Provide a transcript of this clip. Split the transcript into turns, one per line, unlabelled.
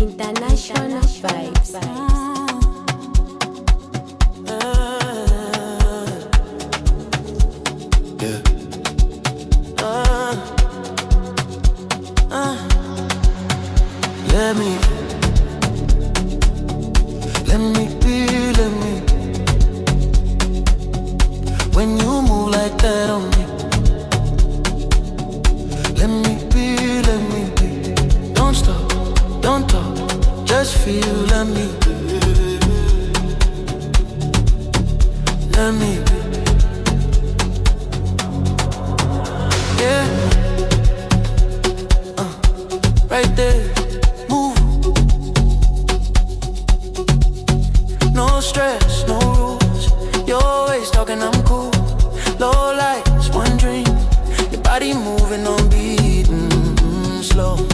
International vibes.
Yeah. Let me be, let me. When you move like that on me, let me be. Don't stop, don't talk, just feel